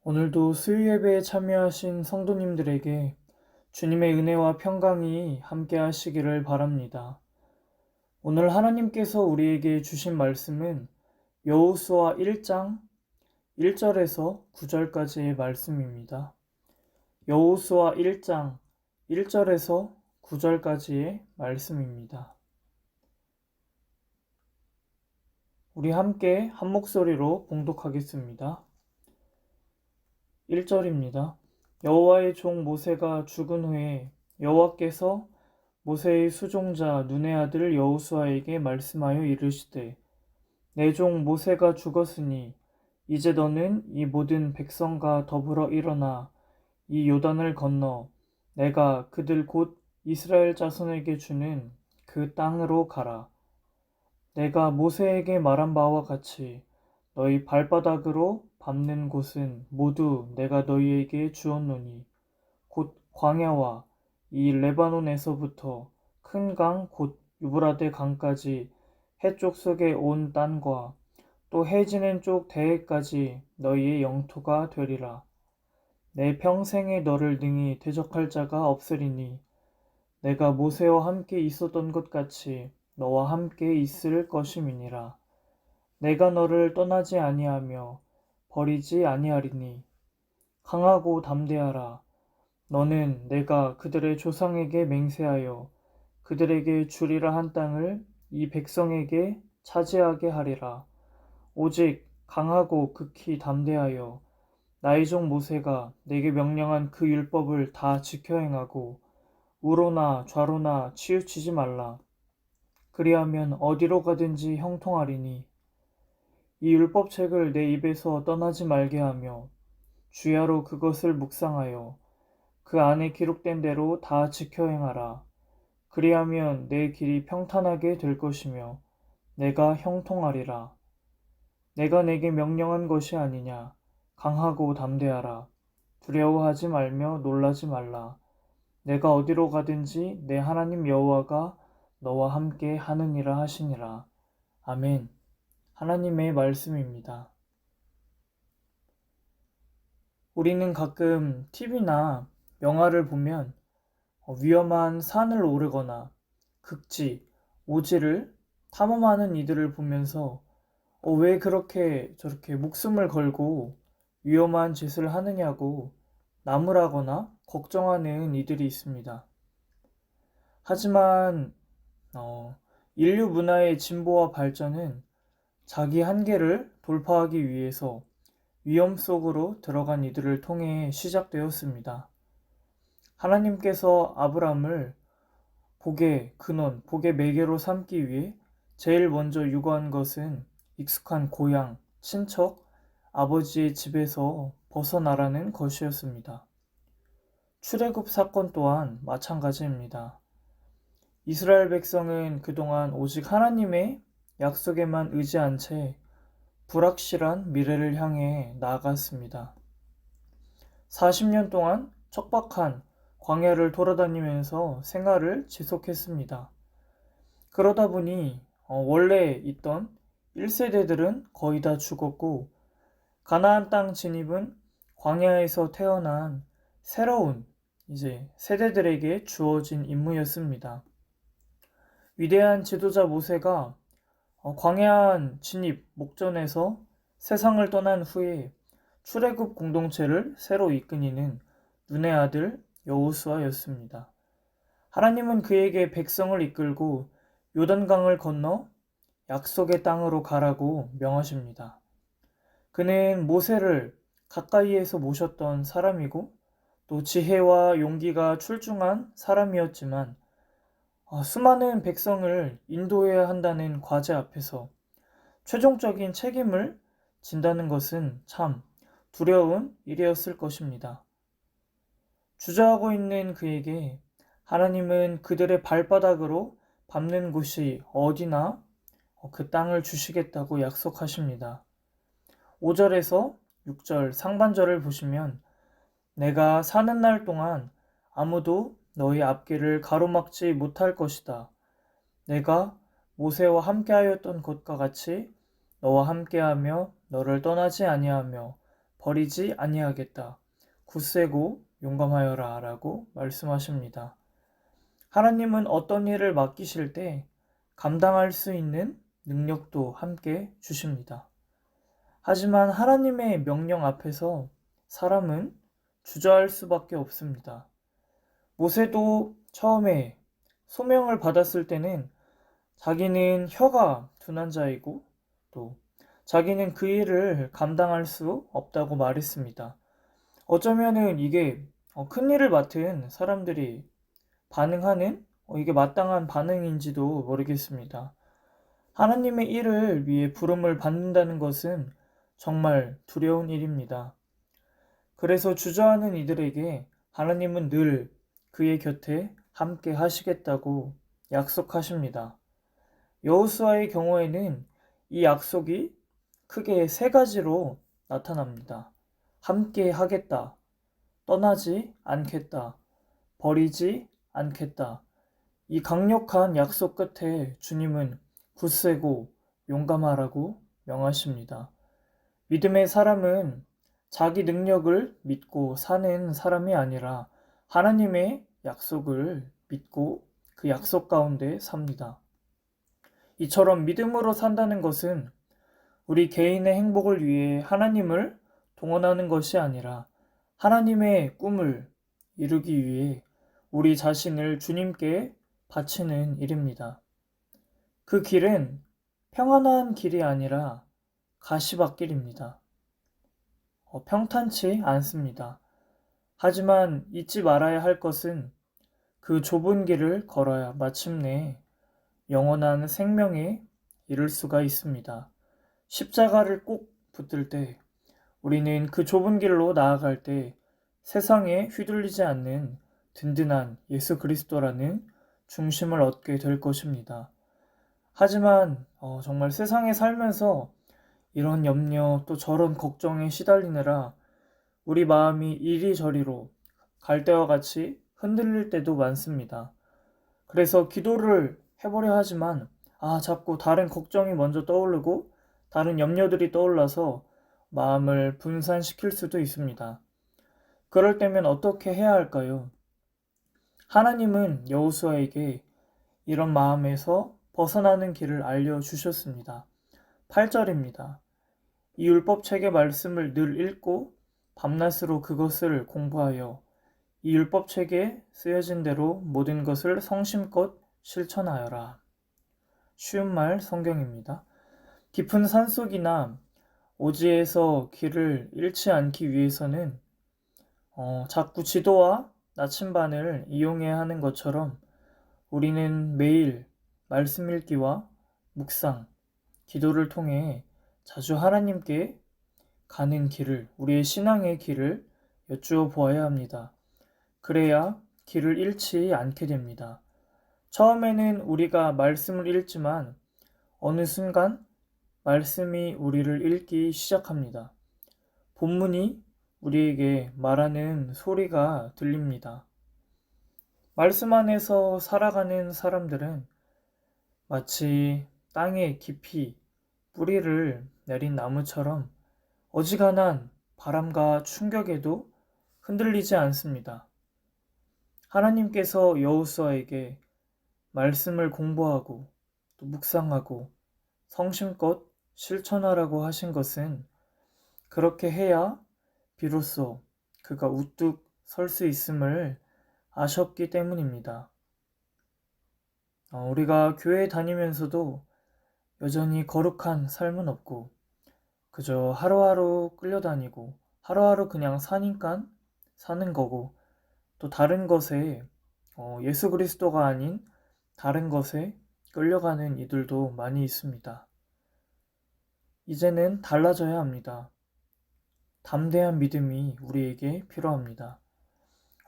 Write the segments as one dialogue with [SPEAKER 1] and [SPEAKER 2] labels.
[SPEAKER 1] 오늘도 수요 예배에 참여하신 성도님들에게 주님의 은혜와 평강이 함께 하시기를 바랍니다. 오늘 하나님께서 우리에게 주신 말씀은 여호수아 1장 1절에서 9절까지의 말씀입니다. 여호수아 1장 1절에서 9절까지의 말씀입니다. 우리 함께 한 목소리로 봉독하겠습니다. 1절입니다. 여호와의 종 모세가 죽은 후에 여호와께서 모세의 수종자 눈의 아들 여호수아에게 말씀하여 이르시되 내 종 모세가 죽었으니 이제 너는 이 모든 백성과 더불어 일어나 이 요단을 건너 내가 그들 곧 이스라엘 자손에게 주는 그 땅으로 가라. 내가 모세에게 말한 바와 같이 너희 발바닥으로 밟는 곳은 모두 내가 너희에게 주었노니 곧 광야와 이 레바논에서부터 큰 강 곧 유브라데 강까지 해쪽 속에 온 땅과 또 해지는 쪽 대해까지 너희의 영토가 되리라. 내 평생에 너를 능히 대적할 자가 없으리니 내가 모세와 함께 있었던 것 같이 너와 함께 있을 것임이니라. 내가 너를 떠나지 아니하며 버리지 아니하리니 강하고 담대하라. 너는 내가 그들의 조상에게 맹세하여 그들에게 주리라 한 땅을 이 백성에게 차지하게 하리라. 오직 강하고 극히 담대하여 나의 종 모세가 내게 명령한 그 율법을 다 지켜 행하고 우로나 좌로나 치우치지 말라. 그리하면 어디로 가든지 형통하리니 이 율법책을 내 입에서 떠나지 말게 하며 주야로 그것을 묵상하여 그 안에 기록된 대로 다 지켜 행하라. 그리하면 내 길이 평탄하게 될 것이며 내가 형통하리라. 내가 내게 명령한 것이 아니냐. 강하고 담대하라. 두려워하지 말며 놀라지 말라. 내가 어디로 가든지 내 하나님 여호와가 너와 함께 하느니라 하시니라. 아멘. 하나님의 말씀입니다. 우리는 가끔 TV나 영화를 보면 위험한 산을 오르거나 극지, 오지를 탐험하는 이들을 보면서 왜 그렇게 저렇게 목숨을 걸고 위험한 짓을 하느냐고 나무라거나 걱정하는 이들이 있습니다. 하지만 인류 문화의 진보와 발전은 자기 한계를 돌파하기 위해서 위험 속으로 들어간 이들을 통해 시작되었습니다. 하나님께서 아브람을 복의 근원, 복의 매개로 삼기 위해 제일 먼저 유고한 것은 익숙한 고향, 친척, 아버지의 집에서 벗어나라는 것이었습니다. 출애굽 사건 또한 마찬가지입니다. 이스라엘 백성은 그동안 오직 하나님의 약속에만 의지한 채 불확실한 미래를 향해 나아갔습니다. 40년 동안 척박한 광야를 돌아다니면서 생활을 지속했습니다. 그러다 보니 원래 있던 1세대들은 거의 다 죽었고 가나안 땅 진입은 광야에서 태어난 새로운 이제 세대들에게 주어진 임무였습니다. 위대한 지도자 모세가 광야한 진입 목전에서 세상을 떠난 후에 출애굽 공동체를 새로 이끈이는 눈의 아들 여호수아였습니다. 하나님은 그에게 백성을 이끌고 요단강을 건너 약속의 땅으로 가라고 명하십니다. 그는 모세를 가까이에서 모셨던 사람이고 또 지혜와 용기가 출중한 사람이었지만 수많은 백성을 인도해야 한다는 과제 앞에서 최종적인 책임을 진다는 것은 참 두려운 일이었을 것입니다. 주저하고 있는 그에게 하나님은 그들의 발바닥으로 밟는 곳이 어디나 그 땅을 주시겠다고 약속하십니다. 5절에서 6절 상반절을 보시면 내가 사는 날 동안 아무도 너희 앞길을 가로막지 못할 것이다. 내가 모세와 함께하였던 것과 같이 너와 함께하며 너를 떠나지 아니하며 버리지 아니하겠다. 굳세고 용감하여라 라고 말씀하십니다. 하나님은 어떤 일을 맡기실 때 감당할 수 있는 능력도 함께 주십니다. 하지만 하나님의 명령 앞에서 사람은 주저할 수밖에 없습니다. 모세도 처음에 소명을 받았을 때는 자기는 혀가 둔한 자이고 또 자기는 그 일을 감당할 수 없다고 말했습니다. 어쩌면은 이게 큰 일을 맡은 사람들이 반응하는 이게 마땅한 반응인지도 모르겠습니다. 하나님의 일을 위해 부름을 받는다는 것은 정말 두려운 일입니다. 그래서 주저하는 이들에게 하나님은 늘 그의 곁에 함께 하시겠다고 약속하십니다. 여호수아의 경우에는 이 약속이 크게 세 가지로 나타납니다. 함께 하겠다, 떠나지 않겠다, 버리지 않겠다. 이 강력한 약속 끝에 주님은 굳세고 용감하라고 명하십니다. 믿음의 사람은 자기 능력을 믿고 사는 사람이 아니라 하나님의 약속을 믿고 그 약속 가운데 삽니다. 이처럼 믿음으로 산다는 것은 우리 개인의 행복을 위해 하나님을 동원하는 것이 아니라 하나님의 꿈을 이루기 위해 우리 자신을 주님께 바치는 일입니다. 그 길은 평안한 길이 아니라 가시밭길입니다. 평탄치 않습니다. 하지만 잊지 말아야 할 것은 그 좁은 길을 걸어야 마침내 영원한 생명에 이를 수가 있습니다. 십자가를 꼭 붙들 때 우리는 그 좁은 길로 나아갈 때 세상에 휘둘리지 않는 든든한 예수 그리스도라는 중심을 얻게 될 것입니다. 하지만 정말 세상에 살면서 이런 염려 또 저런 걱정에 시달리느라 우리 마음이 이리저리로 갈대와 같이 흔들릴 때도 많습니다. 그래서 기도를 해보려 하지만 자꾸 다른 걱정이 먼저 떠오르고 다른 염려들이 떠올라서 마음을 분산시킬 수도 있습니다. 그럴 때면 어떻게 해야 할까요? 하나님은 여호수아에게 이런 마음에서 벗어나는 길을 알려주셨습니다. 8절입니다. 이 율법책의 말씀을 늘 읽고 밤낮으로 그것을 공부하여 이 율법책에 쓰여진 대로 모든 것을 성심껏 실천하여라. 쉬운 말 성경입니다. 깊은 산속이나 오지에서 길을 잃지 않기 위해서는 자꾸 지도와 나침반을 이용해야 하는 것처럼 우리는 매일 말씀 읽기와 묵상, 기도를 통해 자주 하나님께 가는 길을, 우리의 신앙의 길을 여쭈어 보아야 합니다. 그래야 길을 잃지 않게 됩니다. 처음에는 우리가 말씀을 읽지만 어느 순간 말씀이 우리를 읽기 시작합니다. 본문이 우리에게 말하는 소리가 들립니다. 말씀 안에서 살아가는 사람들은 마치 땅에 깊이 뿌리를 내린 나무처럼 어지간한 바람과 충격에도 흔들리지 않습니다. 하나님께서 여호수아에게 말씀을 공부하고 또 묵상하고 성심껏 실천하라고 하신 것은 그렇게 해야 비로소 그가 우뚝 설 수 있음을 아셨기 때문입니다. 우리가 교회 다니면서도 여전히 거룩한 삶은 없고 그저 하루하루 끌려다니고 하루하루 그냥 사니까 사는 거고 또 다른 것에 예수 그리스도가 아닌 다른 것에 끌려가는 이들도 많이 있습니다. 이제는 달라져야 합니다. 담대한 믿음이 우리에게 필요합니다.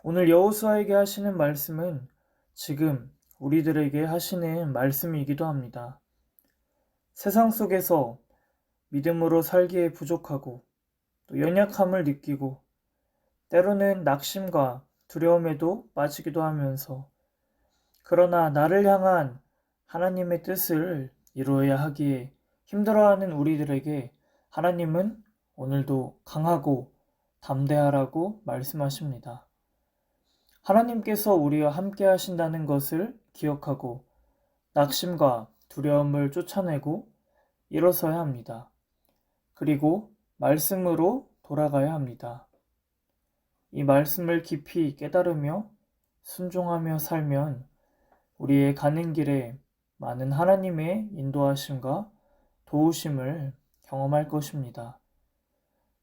[SPEAKER 1] 오늘 여호수아에게 하시는 말씀은 지금 우리들에게 하시는 말씀이기도 합니다. 세상 속에서 믿음으로 살기에 부족하고 또 연약함을 느끼고 때로는 낙심과 두려움에도 빠지기도 하면서 그러나 나를 향한 하나님의 뜻을 이루어야 하기에 힘들어하는 우리들에게 하나님은 오늘도 강하고 담대하라고 말씀하십니다. 하나님께서 우리와 함께 하신다는 것을 기억하고 낙심과 두려움을 쫓아내고 일어서야 합니다. 그리고 말씀으로 돌아가야 합니다. 이 말씀을 깊이 깨달으며 순종하며 살면 우리의 가는 길에 많은 하나님의 인도하심과 도우심을 경험할 것입니다.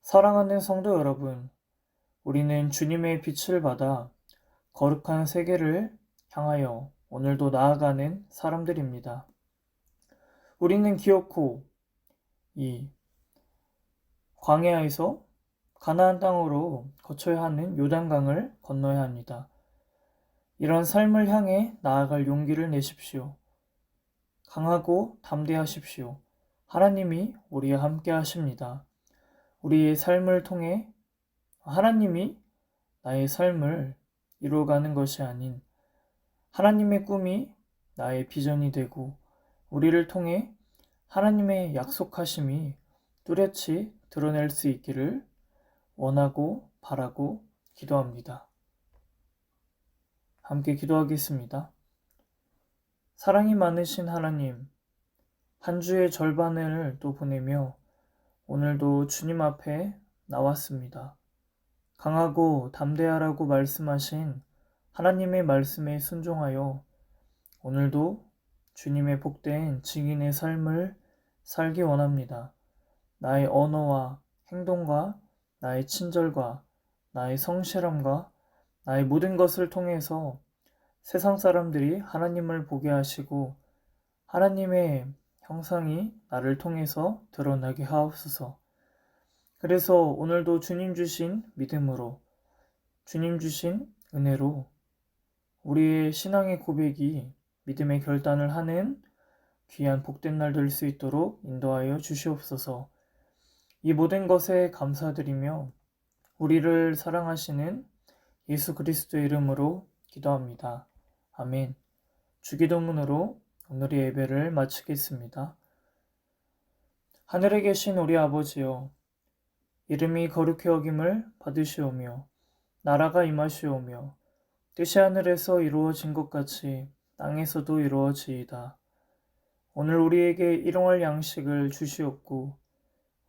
[SPEAKER 1] 사랑하는 성도 여러분, 우리는 주님의 빛을 받아 거룩한 세계를 향하여 오늘도 나아가는 사람들입니다. 우리는 기어코 이 광야에서 가나안 땅으로 거쳐야 하는 요단강을 건너야 합니다. 이런 삶을 향해 나아갈 용기를 내십시오. 강하고 담대하십시오. 하나님이 우리와 함께 하십니다. 우리의 삶을 통해 하나님이 나의 삶을 이루어가는 것이 아닌 하나님의 꿈이 나의 비전이 되고 우리를 통해 하나님의 약속하심이 뚜렷이 드러낼 수 있기를 원하고 바라고 기도합니다. 함께 기도하겠습니다. 사랑이 많으신 하나님, 한 주의 절반을 또 보내며 오늘도 주님 앞에 나왔습니다. 강하고 담대하라고 말씀하신 하나님의 말씀에 순종하여 오늘도 주님의 복된 증인의 삶을 살기 원합니다. 나의 언어와 행동과 나의 친절과 나의 성실함과 나의 모든 것을 통해서 세상 사람들이 하나님을 보게 하시고 하나님의 형상이 나를 통해서 드러나게 하옵소서. 그래서 오늘도 주님 주신 믿음으로, 주님 주신 은혜로 우리의 신앙의 고백이 믿음의 결단을 하는 귀한 복된 날 될 수 있도록 인도하여 주시옵소서. 이 모든 것에 감사드리며 우리를 사랑하시는 예수 그리스도의 이름으로 기도합니다. 아멘. 주기도문으로 오늘의 예배를 마치겠습니다. 하늘에 계신 우리 아버지여, 이름이 거룩히 여김을 받으시오며 나라가 임하시오며 뜻이 하늘에서 이루어진 것 같이 땅에서도 이루어지이다. 오늘 우리에게 일용할 양식을 주시옵고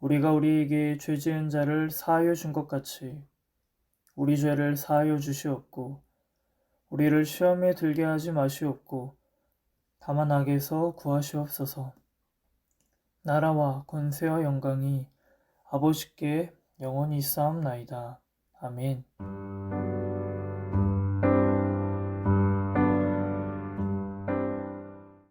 [SPEAKER 1] 우리가 우리에게 죄 지은 자를 사하여 준 것 같이 우리 죄를 사하여 주시옵고 우리를 시험에 들게 하지 마시옵고 다만 악에서 구하시옵소서. 나라와 권세와 영광이 아버지께 영원히 있사옵나이다. 아멘.